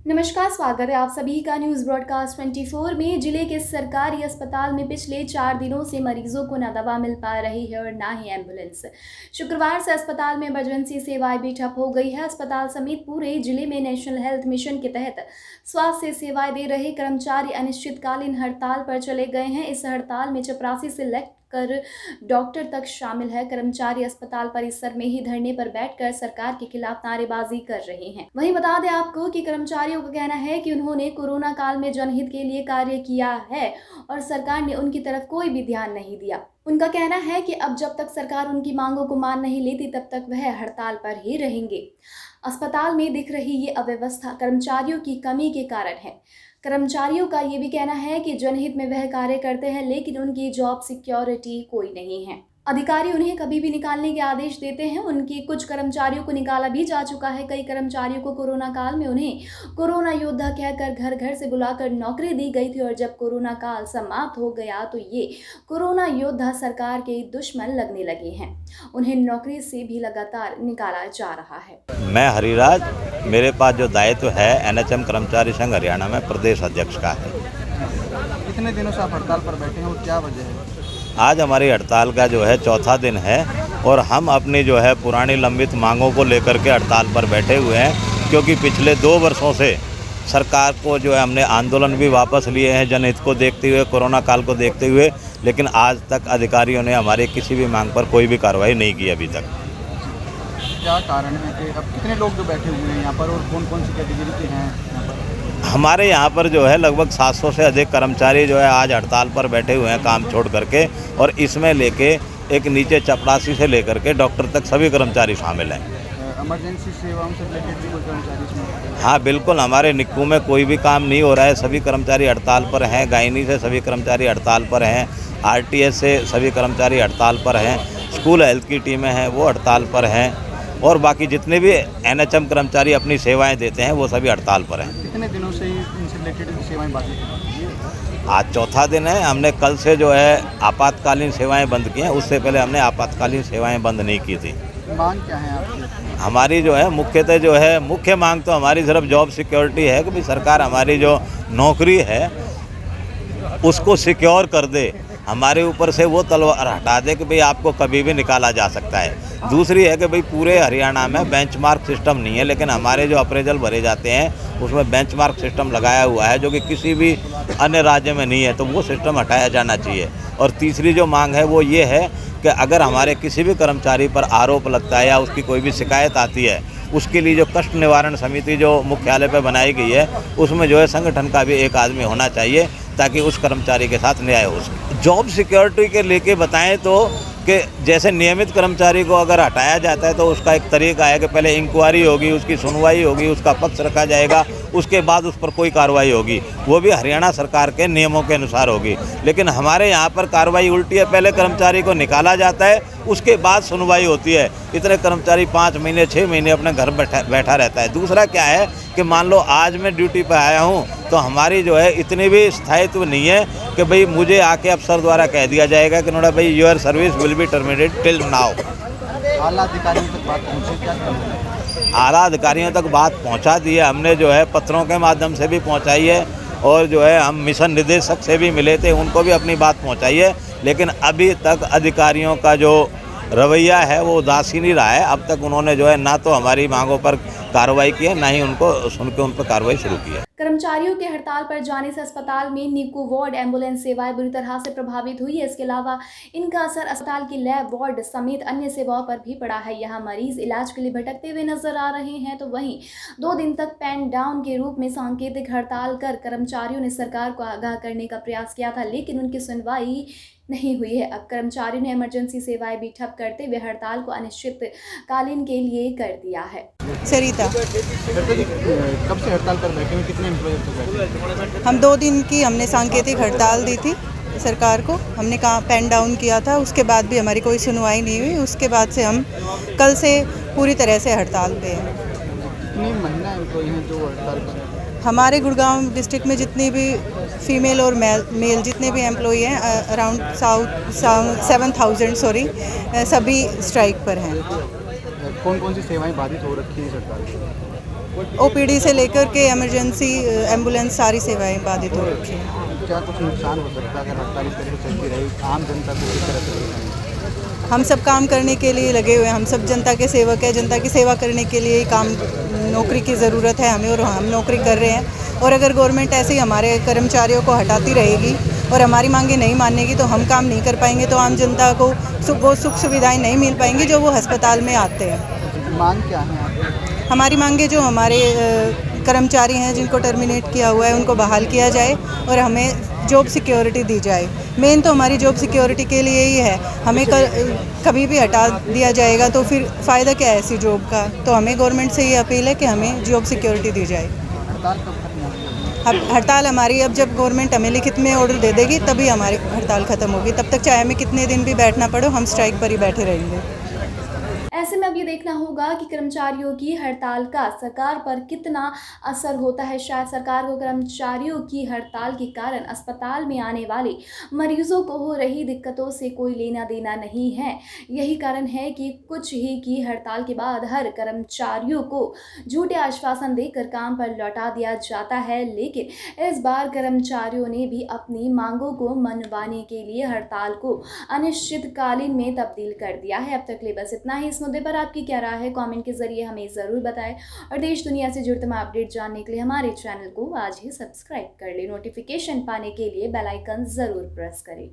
नमस्कार, स्वागत है आप सभी का न्यूज़ ब्रॉडकास्ट 24 में। जिले के सरकारी अस्पताल में पिछले 4 दिनों से मरीजों को न दवा मिल पा रही है और ना ही एम्बुलेंस। शुक्रवार से अस्पताल में इमरजेंसी सेवाएं भी ठप हो गई है। अस्पताल समेत पूरे जिले में नेशनल हेल्थ मिशन के तहत स्वास्थ्य सेवाएं दे रहे कर्मचारी अनिश्चितकालीन हड़ताल पर चले गए हैं। इस हड़ताल में चपरासी से कर डॉक्टर तक शामिल है। कर्मचारी अस्पताल परिसर में ही धरने पर बैठकर सरकार के खिलाफ नारेबाजी कर रहे हैं। वहीं बता दें आपको कि कर्मचारियों का कहना है कि उन्होंने कोरोना काल में जनहित के लिए कार्य किया है और सरकार ने उनकी तरफ कोई भी ध्यान नहीं दिया। उनका कहना है कि अब जब तक सरकार उनकी मांगों को मान नहीं लेती तब तक वह हड़ताल पर ही रहेंगे। अस्पताल में दिख रही ये अव्यवस्था कर्मचारियों की कमी के कारण है। कर्मचारियों का ये भी कहना है कि जनहित में वह कार्य करते हैं, लेकिन उनकी जॉब सिक्योरिटी कोई नहीं है। अधिकारी उन्हें कभी भी निकालने के आदेश देते हैं। उनके कुछ कर्मचारियों को निकाला भी जा चुका है। कई कर्मचारियों को कोरोना काल में उन्हें कोरोना योद्धा कहकर घर घर से बुलाकर नौकरी दी गई थी और जब कोरोना काल समाप्त हो गया तो ये कोरोना योद्धा सरकार के दुश्मन लगने लगे हैं। उन्हें नौकरी से भी लगातार निकाला जा रहा है। मैं हरिराज, मेरे पास जो दायित्व है एनएचएम कर्मचारी संघ हरियाणा में प्रदेश अध्यक्ष का है। कितने दिनों से आप हड़ताल पर बैठे हैं और क्या वजह है? आज हमारी हड़ताल का जो है चौथा दिन है और हम अपनी जो है पुरानी लंबित मांगों को लेकर के हड़ताल पर बैठे हुए हैं, क्योंकि पिछले 2 वर्षों से सरकार को जो है हमने आंदोलन भी वापस लिए हैं जनहित को देखते हुए, कोरोना काल को देखते हुए, लेकिन आज तक अधिकारियों ने हमारी किसी भी मांग पर कोई भी कार्रवाई नहीं की अभी तक। क्या कारण है कि अब कितने लोग जो बैठे हुए हैं यहाँ पर और कौन कौन सी कैटेगरी के हैं यहाँ पर? हमारे यहाँ पर जो है लगभग 700 से अधिक कर्मचारी जो है आज हड़ताल पर बैठे हुए हैं काम छोड़ करके, और इसमें लेके एक नीचे चपरासी से लेकर के डॉक्टर तक सभी कर्मचारी शामिल हैं। इमरजेंसी सेवाओं से रिलेटेड भी कोई कर्मचारी इसमें? हाँ बिल्कुल, हमारे निक्कू में कोई भी काम नहीं हो रहा है, सभी कर्मचारी हड़ताल पर हैं। गायनी से सभी कर्मचारी हड़ताल पर हैं, आरटीएस से सभी कर्मचारी हड़ताल पर हैं, स्कूल हेल्थ की टीमें हैं वो हड़ताल पर हैं, और बाकी जितने भी एनएचएम कर्मचारी अपनी सेवाएं देते हैं वो सभी हड़ताल पर हैं। कितने दिनों से इनसे रिलेटेड सेवाएं बाधित हैं? आज चौथा दिन है। हमने कल से जो है आपातकालीन सेवाएं बंद की हैं, उससे पहले हमने आपातकालीन सेवाएं बंद नहीं की थी। मांग क्या है आपकी? हमारी जो है मुख्यतः जो है मुख्य मांग तो हमारी सिर्फ जॉब सिक्योरिटी है कि भाई सरकार हमारी जो नौकरी है उसको सिक्योर कर दे, हमारे ऊपर से वो तलवार हटा दे कि भाई आपको कभी भी निकाला जा सकता है। दूसरी है कि भाई पूरे हरियाणा में बेंचमार्क सिस्टम नहीं है, लेकिन हमारे जो अप्रेजल भरे जाते हैं उसमें बेंचमार्क सिस्टम लगाया हुआ है जो कि किसी भी अन्य राज्य में नहीं है, तो वो सिस्टम हटाया जाना चाहिए। और तीसरी जो मांग है वो ये है कि अगर हमारे किसी भी कर्मचारी पर आरोप लगता है या उसकी कोई भी शिकायत आती है, उसके लिए जो कष्ट निवारण समिति जो मुख्यालय पर बनाई गई है उसमें जो है संगठन का भी एक आदमी होना चाहिए ताकि उस कर्मचारी के साथ न्याय हो सके। जॉब सिक्योरिटी के लेके बताएं तो कि जैसे नियमित कर्मचारी को अगर हटाया जाता है तो उसका एक तरीका है कि पहले इंक्वायरी होगी, उसकी सुनवाई होगी, उसका पक्ष रखा जाएगा, उसके बाद उस पर कोई कार्रवाई होगी, वो भी हरियाणा सरकार के नियमों के अनुसार होगी। लेकिन हमारे यहाँ पर कार्रवाई उल्टी है, पहले कर्मचारी को निकाला जाता है उसके बाद सुनवाई होती है। इतने कर्मचारी 5 महीने 6 महीने अपने घर बैठा रहता है। दूसरा क्या है कि मान लो आज मैं ड्यूटी पर आया हूँ तो हमारी जो है इतनी भी स्थायित्व नहीं है कि भाई मुझे आके अफसर द्वारा कह दिया जाएगा कि नोड़ा भाई your service will be terminated till now. आला अधिकारियों तक बात पहुँची क्या? आला अधिकारियों तक बात पहुंचा दी है हमने, जो है पत्रों के माध्यम से भी पहुंचाई है और जो है हम मिशन निदेशक से भी मिले थे, उनको भी अपनी बात पहुंचाई है, लेकिन अभी तक अधिकारियों का जो रवैया है वो उदासीन ही रहा है। अब तक उन्होंने जो है ना तो हमारी मांगों पर कार्रवाई की है, ना ही उनको सुन के उन पर कार्रवाई शुरू की है। कर्मचारियों के हड़ताल पर जाने से अस्पताल में निक्कू वार्ड एम्बुलेंस सेवाएं बुरी तरह से प्रभावित हुई है। इसके अलावा इनका असर अस्पताल की लैब वार्ड समेत अन्य सेवाओं पर भी पड़ा है। यहाँ मरीज इलाज के लिए भटकते हुए नजर आ रहे हैं। तो वहीं 2 दिन तक पेन डाउन के रूप में सांकेतिक हड़ताल कर कर्मचारियों ने सरकार को आगाह करने का प्रयास किया था, लेकिन उनकी सुनवाई नहीं हुई है। अब कर्मचारियों ने इमरजेंसी सेवाएं भी ठप करते हुए हड़ताल को अनिश्चितकालीन के लिए कर दिया है। सरिता, कब से हड़ताल पर बैठे हुए, कितने एम्प्लॉय बैठे? हम 2 दिन की हमने सांकेतिक हड़ताल दी थी सरकार को। हमने कहा पेन डाउन किया था, उसके बाद भी हमारी कोई सुनवाई नहीं हुई। उसके बाद से हम कल से पूरी तरह से हड़ताल पे हैं। कितनी महिला एम्प्लॉय हैं जो हड़ताल पर हैं? हमारे गुड़गांव डिस्ट्रिक्ट में जितनी भी फीमेल और मेल जितने भी एम्प्लॉई हैं अराउंड 7,000 सभी स्ट्राइक पर हैं। कौन कौन सी सेवाएं बाधित हो रखी हैं सरकार की? ओपीडी से लेकर के इमरजेंसी एम्बुलेंस सारी सेवाएं बाधित हो रखी हैं। क्या कुछ नुकसान हो सकता है अगर हड़ताल इस तरह से चलती रही, आम जनता को किस तरह से परेशानी? हम सब काम करने के लिए लगे हुए हैं, हम सब जनता के सेवक हैं, जनता की सेवा करने के लिए ही काम नौकरी की ज़रूरत है हमें और हम नौकरी कर रहे हैं। और अगर गवर्नमेंट ऐसे ही हमारे कर्मचारियों को हटाती रहेगी और हमारी मांगें नहीं मानेगी तो हम काम नहीं कर पाएंगे, तो आम जनता को वो सुख सुविधाएं नहीं मिल पाएंगी जो वो अस्पताल में आते हैं। मांग क्या है आपकी? हमारी मांगे जो हमारे कर्मचारी हैं जिनको टर्मिनेट किया हुआ है उनको बहाल किया जाए और हमें जॉब सिक्योरिटी दी जाए। मेन तो हमारी जॉब सिक्योरिटी के लिए ही है। हमें कभी भी हटा दिया जाएगा तो फिर फ़ायदा क्या है ऐसी जॉब का। तो हमें गवर्नमेंट से ये अपील है कि हमें जॉब सिक्योरिटी दी जाए। हड़ताल कब खत्म होगी? हड़ताल हमारी अब जब गवर्नमेंट हमें लिखित में ऑर्डर दे देगी तभी हमारी हड़ताल ख़त्म होगी। तब तक चाहे हमें कितने दिन भी बैठना पड़े हम स्ट्राइक पर ही बैठे रहेंगे। ऐसे में अब ये देखना होगा कि कर्मचारियों की हड़ताल का सरकार पर कितना असर होता है। शायद सरकार को कर्मचारियों की हड़ताल के कारण अस्पताल में आने वाले मरीजों को हो रही दिक्कतों से कोई लेना देना नहीं है। यही कारण है कि कुछ ही की हड़ताल के बाद हर कर्मचारियों को झूठे आश्वासन देकर काम पर लौटा दिया जाता है। लेकिन इस बार कर्मचारियों ने भी अपनी मांगों को मनवाने के लिए हड़ताल को अनिश्चितकालीन में तब्दील कर दिया है। अब तक ले बस इतना ही। इस मुद्दे पर आपकी क्या राय है, कमेंट के जरिए हमें ज़रूर बताएं और देश दुनिया से जुड़े तमाम अपडेट जानने के लिए हमारे चैनल को आज ही सब्सक्राइब कर लें। नोटिफिकेशन पाने के लिए बेल आइकन ज़रूर प्रेस करें।